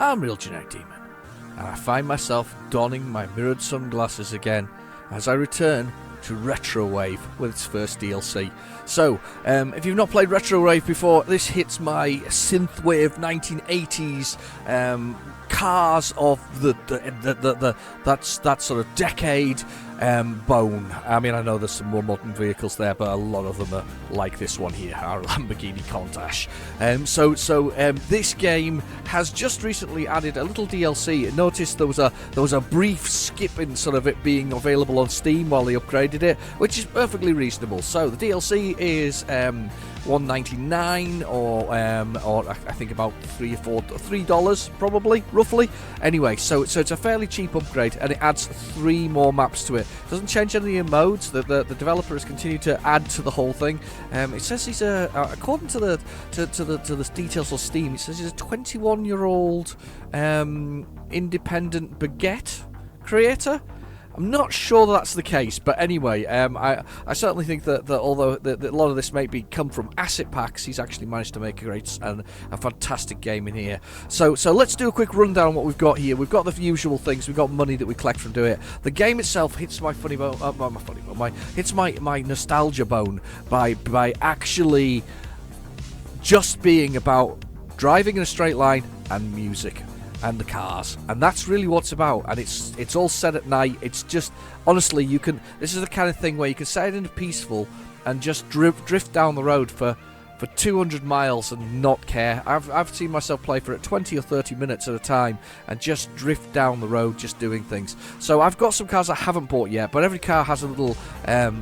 I'm Real Generic Demon, and I find myself donning my mirrored sunglasses again as I return to Retrowave with its first DLC. So, if you've not played Retrowave before, this hits my synthwave 1980s cars of that sort of decade bone. I mean, I know there's some more modern vehicles there, but a lot of them are like this one here, our Lamborghini Countach. This game has just recently added a little DLC. Notice there was a brief skip in sort of it being available on Steam while they upgraded it, which is perfectly reasonable. So the DLC is $1.99 or I think about $3 probably, roughly. Anyway, so it's a fairly cheap upgrade, and it adds 3 more maps to it. Doesn't change any of the modes. The developer has continued to add to the whole thing. It says he's according to the details on Steam, it says he's a 21-year-old independent baguette creator. I'm not sure that's the case, but anyway, I certainly think that although a lot of this may come from asset packs, he's actually managed to make a fantastic game in here. So let's do a quick rundown on what we've got here. We've got the usual things. We've got money that we collect from doing it. The game itself hits my my nostalgia bone by actually just being about driving in a straight line and music and the cars, and that's really what it's about. And it's all set at night. It's just, honestly, this is the kind of thing where you can set it into peaceful and just drift down the road for 200 miles and not care. I've seen myself play for 20 or 30 minutes at a time and just drift down the road just doing things. So I've got some cars I haven't bought yet, but every car has a little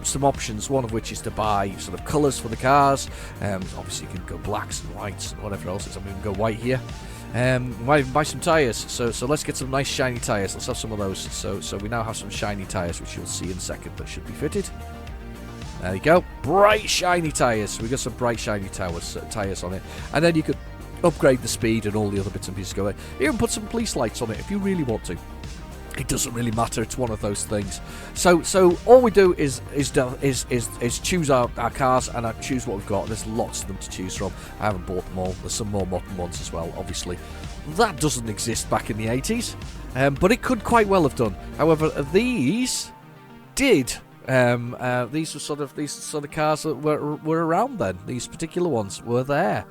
some options, one of which is to buy sort of colours for the cars. Obviously you can go blacks and whites and whatever else is. I'm going to go white here. Might even buy some tyres, so let's get some nice shiny tyres. Let's have some of those. So we now have some shiny tyres, which you'll see in a second, that should be fitted. There you go, bright shiny tyres. So we got some bright shiny tyres on it, and then you could upgrade the speed and all the other bits and pieces going. You can put some police lights on it if you really want to. It doesn't really matter. It's one of those things. So all we do is choose our cars, and I choose what we've got. There's lots of them to choose from. I haven't bought them all. There's some more modern ones as well, obviously. That doesn't exist back in the 80s, but it could quite well have done. However, these did. These sort of cars that were around then. These particular ones were there.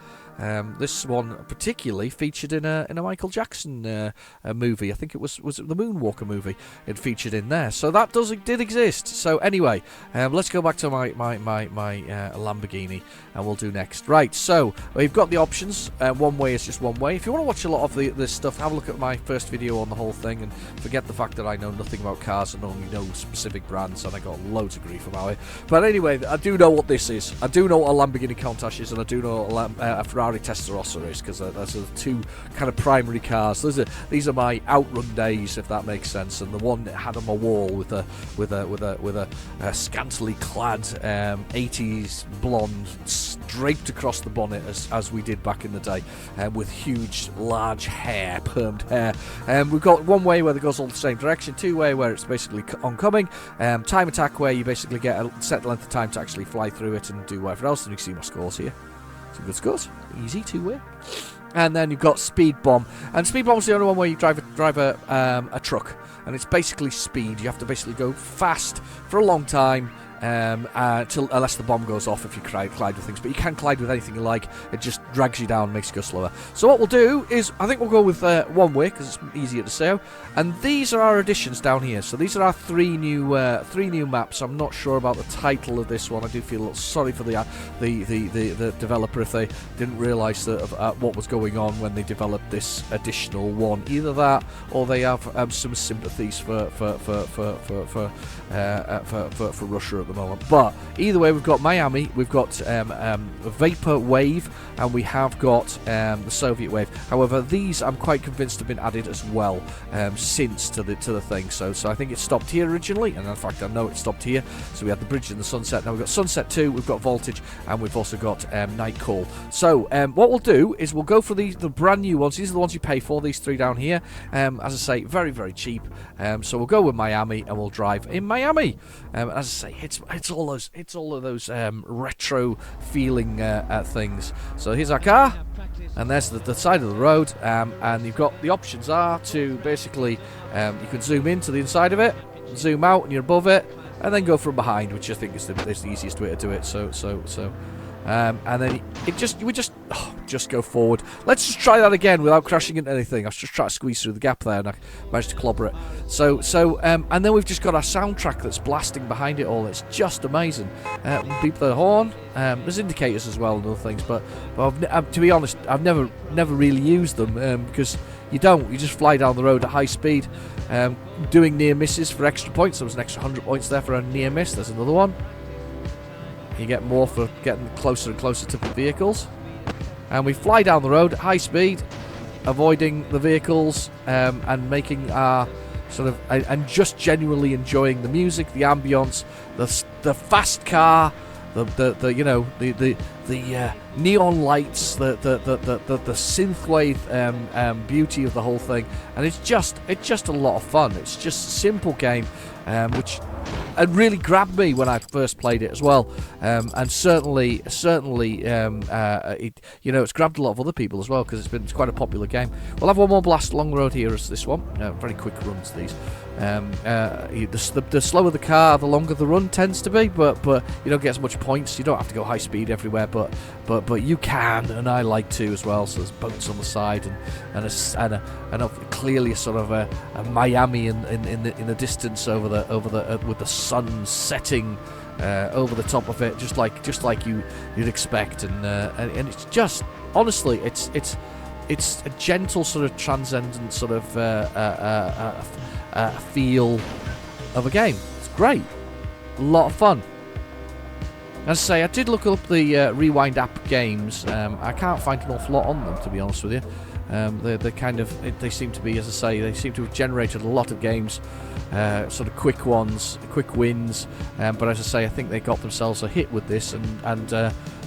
This one particularly featured in a Michael Jackson movie. I think it was it the Moonwalker movie. It featured in there, so that did exist. So anyway, let's go back to my Lamborghini, and we'll do next. Right, so we've got the options. One way is just one way. If you want to watch a lot of this stuff, have a look at my first video on the whole thing, and forget the fact that I know nothing about cars and only know specific brands, and I got loads of grief about it. But anyway, I do know what this is. I do know what a Lamborghini Countach is, and I do know what a Ferrari Testarossa is, because those are the two kind of primary cars. These are my outrun days, if that makes sense. And the one that had on my wall with a scantily clad 80s blonde draped across the bonnet as we did back in the day, with huge large hair, permed hair. We've got one way where it goes all the same direction, two way where it's basically oncoming, time attack where you basically get a set length of time to actually fly through it and do whatever else. And you can see my scores here. Some good scores, easy, two-way. And then you've got Speed Bomb, and Speed Bomb's the only one where you drive a truck, and it's basically speed. You have to basically go fast for a long time, unless the bomb goes off if you collide with things. But you can collide with anything you like. It just drags you down, makes you go slower. So what we'll do is, I think we'll go with one way, because it's easier to say. And these are our additions down here. So these are our three new maps. I'm not sure about the title of this one. I do feel a little sorry for the developer if they didn't realise what was going on when they developed this additional one. Either that, or they have some sympathies for Russia at the moment. But either way, we've got Miami, we've got Vapor Wave, and we have got the Soviet Wave. However, these I'm quite convinced have been added as well since to the thing. So I think it stopped here originally, and in fact I know it stopped here. So we had the Bridge and the Sunset. Now we've got Sunset 2, we've got Voltage, and we've also got Night Call. So what we'll do is we'll go for the brand new ones. These are the ones you pay for. These three down here. As I say, very very cheap. So we'll go with Miami, and we'll drive in Miami. As I say, it's all of those retro feeling things. So here's our car. And there's the side of the road, and you've got the options are to basically you can zoom into the inside of it, zoom out, and you're above it, and then go from behind, which I think is the easiest way to do it. And then you would just go forward. Let's just try that again without crashing into anything. I was just trying to squeeze through the gap there, and I managed to clobber it. And then we've just got our soundtrack that's blasting behind it all. It's just amazing. Beep the horn. There's indicators as well and other things, but to be honest, I've never really used them because you don't. You just fly down the road at high speed, doing near misses for extra points. There was an extra 100 points there for a near miss. There's another one. You get more for getting closer and closer to the vehicles. And we fly down the road at high speed, avoiding the vehicles and making our sort of and just genuinely enjoying the music, the ambience, the fast car, the neon lights, the synthwave beauty of the whole thing, and it's just a lot of fun. It's just a simple game, which it really grabbed me when I first played it as well, and certainly, it's grabbed a lot of other people as well because it's quite a popular game. We'll have one more blast along the road here as this one. Very quick runs these. The slower the car, the longer the run tends to be, but you don't get as much points. You don't have to go high speed everywhere, but you can, and I like to as well. So there's boats on the side and clearly a sort of a Miami in the distance over the with the sun setting over the top of it, just like you'd expect, and it's just honestly it's a gentle sort of transcendent sort of feel of a game. It's great, a lot of fun. As I say, I did look up the RewindApp games. I can't find an awful lot on them, to be honest with you. They seem to be, as I say, they seem to have generated a lot of games, sort of quick ones, quick wins. But as I say, I think they got themselves a hit with this, and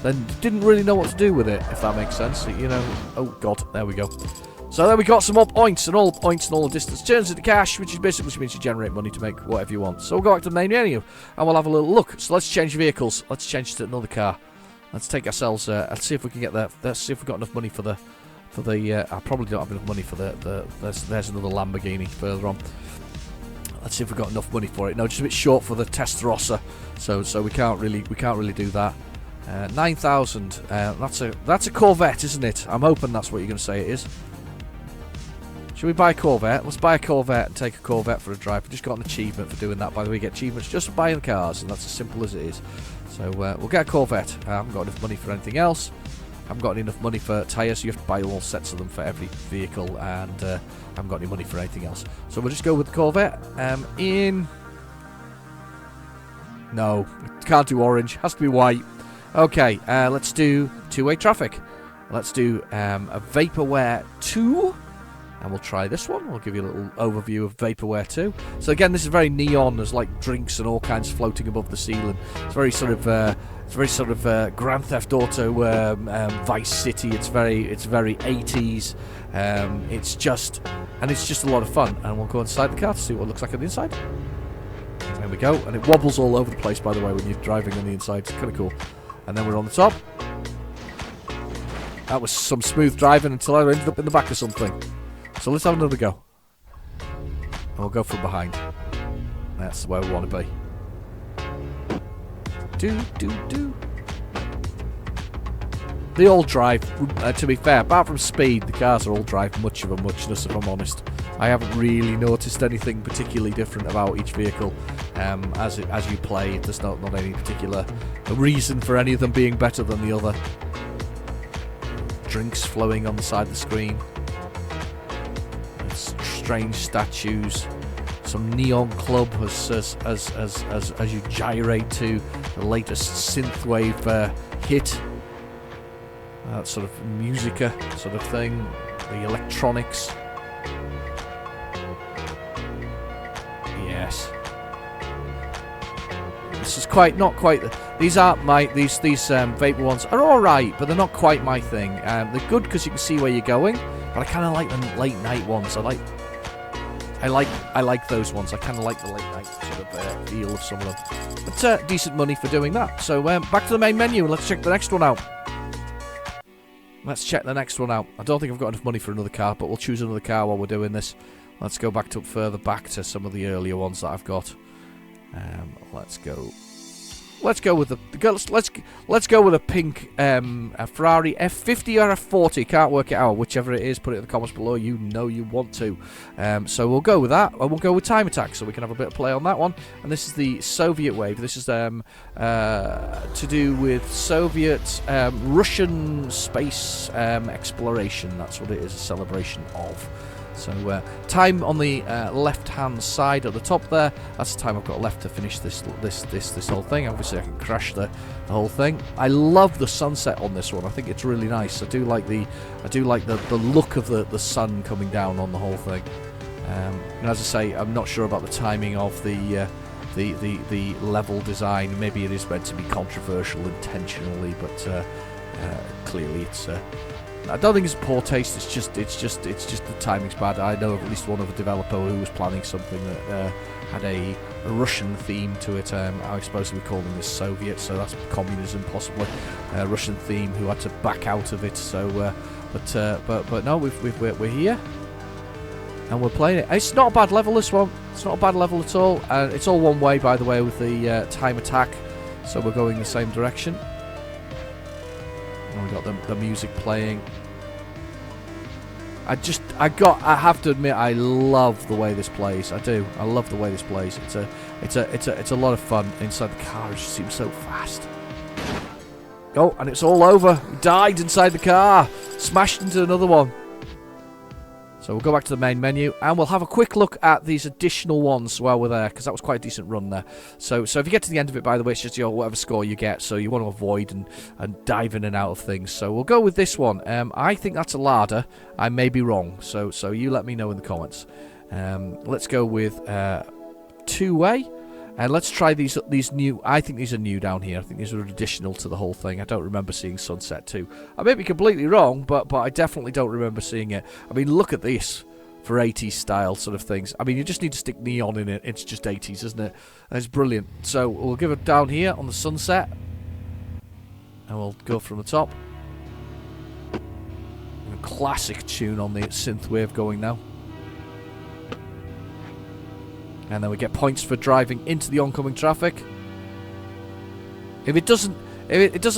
then didn't really know what to do with it, if that makes sense. Oh god, there we go. So then we got some more points, and all the points and all the distance turns into cash, which means you generate money to make whatever you want. So we'll go back to the main menu, and we'll have a little look. So let's change vehicles. Let's change to another car. Let's take ourselves. Let's see if we can get there. Let's see if we've got enough money for the. I probably don't have enough money for there's another Lamborghini further on. Let's see if we've got enough money for it. No, just a bit short for the Testarossa, so we can't really do that. 9,000. That's a Corvette, isn't it? I'm hoping that's what you're going to say it is. Should we buy a Corvette? Let's buy a Corvette and take a Corvette for a drive. We just got an achievement for doing that. By the way, we get achievements just for buying the cars, and that's as simple as it is. So we'll get a Corvette. I haven't got enough money for anything else. I haven't got enough money for tyres, so you have to buy all sets of them for every vehicle, and I haven't got any money for anything else. So we'll just go with the Corvette. No, can't do orange. Has to be white. Okay, let's do two-way traffic. Let's do a Vaporware 2. And we'll try this one. I'll give you a little overview of Vaporware 2. So again, this is very neon. There's like drinks and all kinds floating above the ceiling. It's very sort of Grand Theft Auto, Vice City. It's very 80s. It's just a lot of fun. And we'll go inside the car to see what it looks like on the inside. There we go. And it wobbles all over the place, by the way, when you're driving on the inside. It's kind of cool. And then we're on the top. That was some smooth driving until I ended up in the back of something. So let's have another go. And we'll go from behind. That's where we want to be. Do. They all drive, to be fair, apart from speed, the cars all drive much of a muchness, if I'm honest. I haven't really noticed anything particularly different about each vehicle as you play. There's not any particular reason for any of them being better than the other. Drinks flowing on the side of the screen. Strange statues, some neon club as you gyrate to the latest synthwave hit, that sort of musica sort of thing, the electronics. Yes, this is not quite. These aren't these Vapor ones are all right, but they're not quite my thing. They're good because you can see where you're going, but I kind of like the late night ones. I like those ones. I kind of like the late night sort of feel of some of them. But decent money for doing that. So back to the main menu and let's check the next one out. Let's check the next one out. I don't think I've got enough money for another car, but we'll choose another car while we're doing this. Let's go back to further back to some of the earlier ones that I've got. Let's go. Let's go with let's go with a pink a Ferrari F50 or F40. Can't work it out. Whichever it is, put it in the comments below. You know you want to. So we'll go with that, and we'll go with time attack, so we can have a bit of play on that one. And this is the Soviet wave. This is to do with Soviet Russian space exploration. That's what it is. A celebration of. So time on the left-hand side at the top there. That's the time I've got left to finish this whole thing. Obviously, I can crash the whole thing. I love the sunset on this one. I think it's really nice. I do like the look of the sun coming down on the whole thing. And as I say, I'm not sure about the timing of the level design. Maybe it is meant to be controversial intentionally, but clearly it's. I don't think it's poor taste. It's just the timing's bad. I know of at least one other developer who was planning something that had a Russian theme to it. I suppose we're calling this Soviet, so that's communism possibly. Russian theme who had to back out of it. So, but no, we're here and we're playing it. It's not a bad level. This one. It's not a bad level at all. It's all one way, by the way, with the time attack. So we're going the same direction. We got the music playing. I have to admit, I love the way this plays. I do. I love the way this plays. It's a lot of fun. Inside the car, it just seems so fast. Oh, and it's all over. He died inside the car. Smashed into another one. So we'll go back to the main menu, and we'll have a quick look at these additional ones while we're there, because that was quite a decent run there. So if you get to the end of it, by the way, it's just your whatever score you get, so you want to avoid and dive in and out of things. So we'll go with this one. I think that's a Lada. I may be wrong, so you let me know in the comments. Let's go with two-way. And let's try these new. I think these are new down here. I think these are additional to the whole thing. I don't remember seeing Sunset 2. I may be completely wrong, but I definitely don't remember seeing it. I mean, look at this for 80s style sort of things. I mean, you just need to stick neon in it. It's just 80s, isn't it? It's brilliant. So we'll give it down here on the Sunset, and we'll go from the top. A classic tune on the synthwave going now. And then we get points for driving into the oncoming traffic. If it doesn't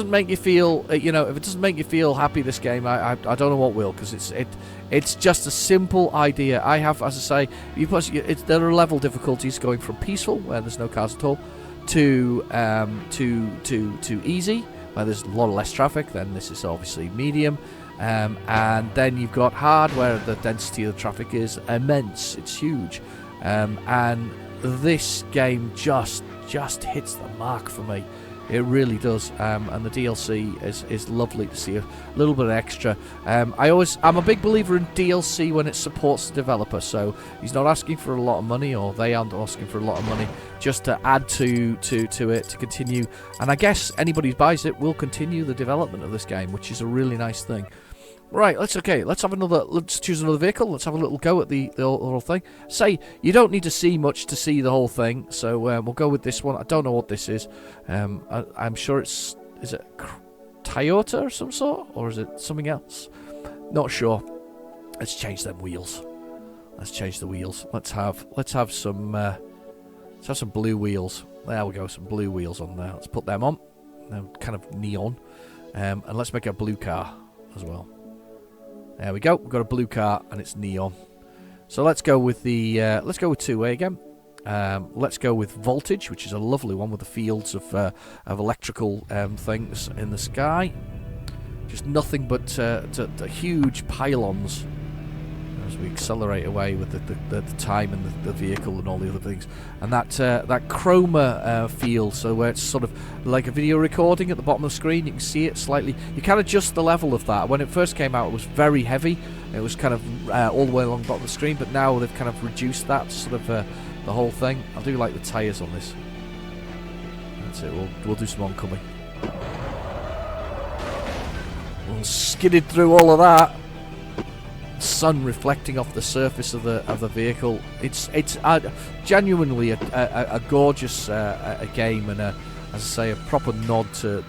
make you feel, if it doesn't make you feel happy, this game, I don't know what will, because it's just a simple idea. I have, as I say, there are level difficulties going from peaceful, where there's no cars at all, to easy, where there's a lot less traffic. Then this is obviously medium, and then you've got hard, where the density of the traffic is immense. It's huge. And this game just hits the mark for me. It really does. And the DLC is lovely to see a little bit extra. I'm a big believer in DLC when it supports the developer. So he's not asking for a lot of money, or they aren't asking for a lot of money, just to add to it, to continue. And I guess anybody who buys it will continue the development of this game, which is a really nice thing. Right, let's choose another vehicle. Let's have a little go at the whole thing. Say, you don't need to see much to see the whole thing, so we'll go with this one. I don't know what this is. I'm sure is it Toyota or some sort, or is it something else? Not sure. Let's change them wheels. Let's change the wheels. Let's have some blue wheels. There we go, some blue wheels on there. Let's put them on. They're kind of neon, and let's make a blue car as well. There we go. We've got a blue car and it's neon. So let's go with two-way again. Let's go with Voltage, which is a lovely one with the fields of electrical things in the sky. Just nothing but the huge pylons as we accelerate away with the time and the vehicle and all the other things. And that chroma field, so where it's sort of like a video recording at the bottom of the screen, you can see it slightly. You can adjust the level of that. When it first came out, it was very heavy. It was kind of all the way along the bottom of the screen, but now they've kind of reduced that sort of the whole thing. I do like the tyres on this. That's it. We'll do some oncoming. We'll skidded through all of that. Sun reflecting off the surface of the vehicle. It's genuinely a gorgeous game, and as I say, a proper nod to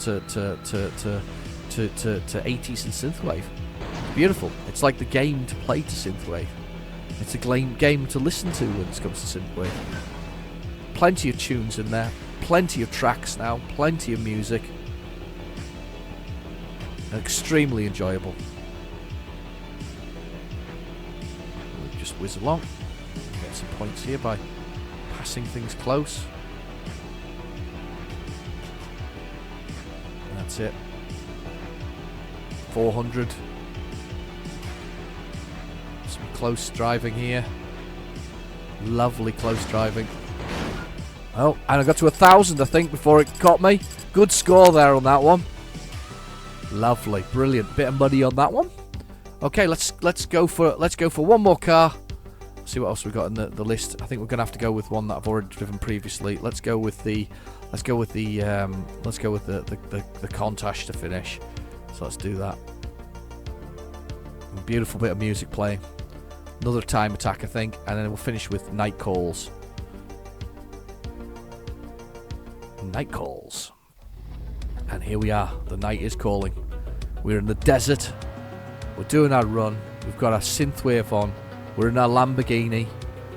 to 80s and synthwave. Beautiful. It's like the game to play to synthwave. It's a game to listen to when it comes to synthwave. Plenty of tunes in there, plenty of tracks now, plenty of music. Extremely enjoyable. We'll just whiz along. Get some points here by passing things close. And that's it. 400. Some close driving here. Lovely close driving. Oh, and I got to 1,000, I think, before it caught me. Good score there on that one. Lovely, brilliant. Bit of money on that one. Okay, let's go for one more car. See what else we got in the list. I think we're gonna have to go with one that I've already driven previously. Let's go with the Countach to finish. So let's do that. Beautiful bit of music playing. Another time attack, I think, and then we'll finish with Night Calls. Night Calls. And here we are. The night is calling. We're in the desert. We're doing our run. We've got our synthwave on. We're in our Lamborghini.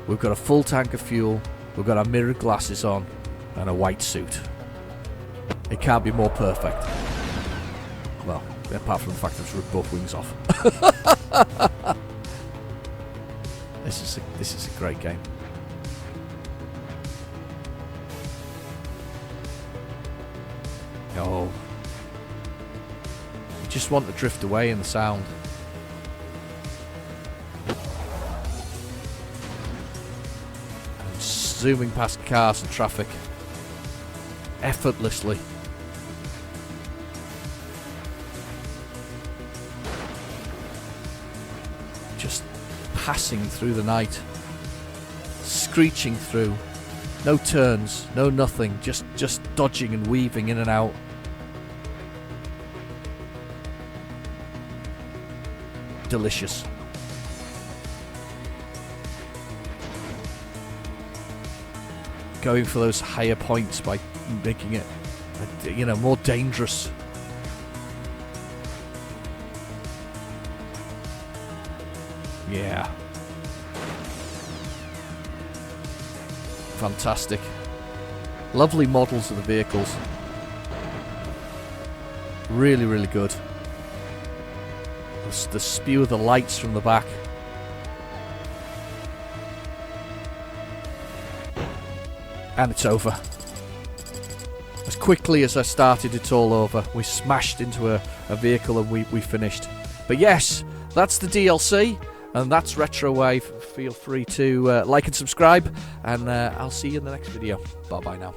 We've got a full tank of fuel. We've got our mirror glasses on and a white suit. It can't be more perfect. Well, apart from the fact that it's ripped both wings off. This is a great game. Oh, you just want to drift away in the sound. And zooming past cars and traffic effortlessly. Just passing through the night, screeching through. No turns, no nothing, just dodging and weaving in and out. Delicious. Going for those higher points by making it, more dangerous. Yeah. Fantastic. Lovely models of the vehicles. Really, really good. The spew of the lights from the back. And it's over. As quickly as I started, it's all over. We smashed into a vehicle and we finished. But yes, that's the DLC. And that's Retrowave. Feel free to like and subscribe. And I'll see you in the next video. Bye-bye now.